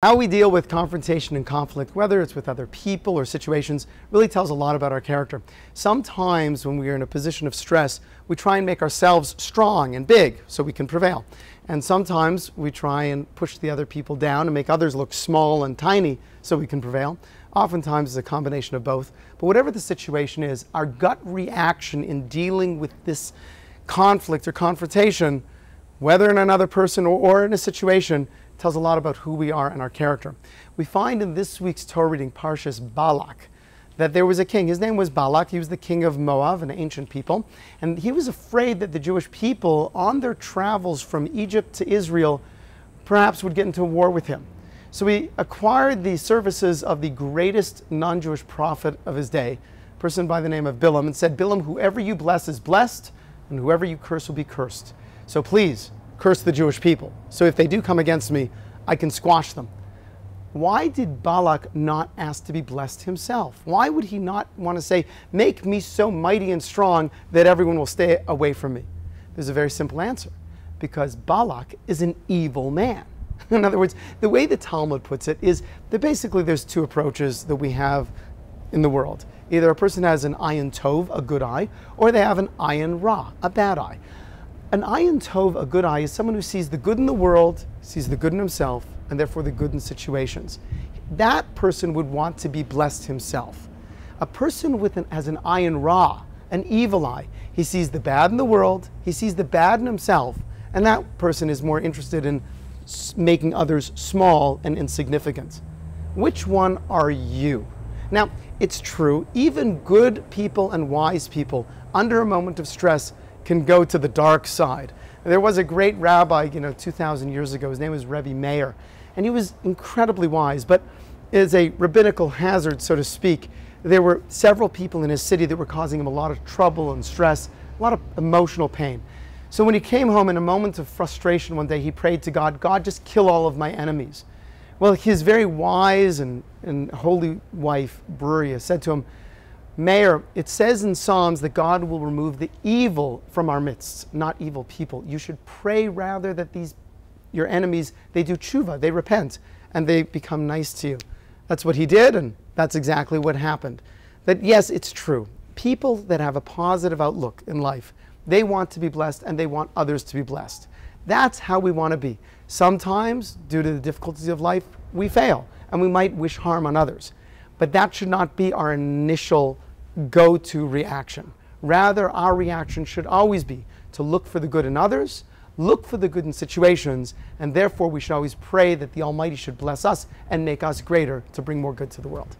How we deal with confrontation and conflict, whether it's with other people or situations, really tells a lot about our character. Sometimes when we are in a position of stress, we try and make ourselves strong and big so we can prevail. And sometimes we try and push the other people down and make others look small and tiny so we can prevail. Oftentimes it's a combination of both. But whatever the situation is, our gut reaction in dealing with this conflict or confrontation, whether in another person or in a situation, tells a lot about who we are and our character. We find in this week's Torah reading, Parshas Balak, that there was a king. His name was Balak. He was the king of Moab, an ancient people. And he was afraid that the Jewish people, on their travels from Egypt to Israel, perhaps would get into war with him. So he acquired the services of the greatest non-Jewish prophet of his day, a person by the name of Bilam, and said, Bilam, whoever you bless is blessed, and whoever you curse will be cursed. So please, curse the Jewish people. So if they do come against me, I can squash them. Why did Balak not ask to be blessed himself? Why would he not want to say, make me so mighty and strong that everyone will stay away from me? There's a very simple answer. Because Balak is an evil man. In other words, the way the Talmud puts it is that basically there's two approaches that we have in the world. Either a person has an ayin tov, a good eye, or they have an ayin ra, a bad eye. An ayin tov, a good eye, is someone who sees the good in the world, sees the good in himself, and therefore the good in situations. That person would want to be blessed himself. A person has an ayin ra, an evil eye, he sees the bad in the world, he sees the bad in himself, and that person is more interested in making others small and insignificant. Which one are you? Now, it's true, even good people and wise people, under a moment of stress, can go to the dark side. There was a great rabbi, 2,000 years ago. His name was Rabbi Wyne, and he was incredibly wise, but as a rabbinical hazard, so to speak, there were several people in his city that were causing him a lot of trouble and stress, a lot of emotional pain. So when he came home in a moment of frustration one day, he prayed to God, God, just kill all of my enemies. Well, his very wise and holy wife, Bruria, said to him, Mayor, it says in Psalms that God will remove the evil from our midst, not evil people. You should pray rather that your enemies, they do tshuva, they repent, and they become nice to you. That's what he did, and that's exactly what happened. That yes, it's true. People that have a positive outlook in life, they want to be blessed and they want others to be blessed. That's how we want to be. Sometimes, due to the difficulties of life, we fail, and we might wish harm on others. But that should not be our initial go-to reaction. Rather, our reaction should always be to look for the good in others, look for the good in situations, and therefore we should always pray that the Almighty should bless us and make us greater to bring more good to the world.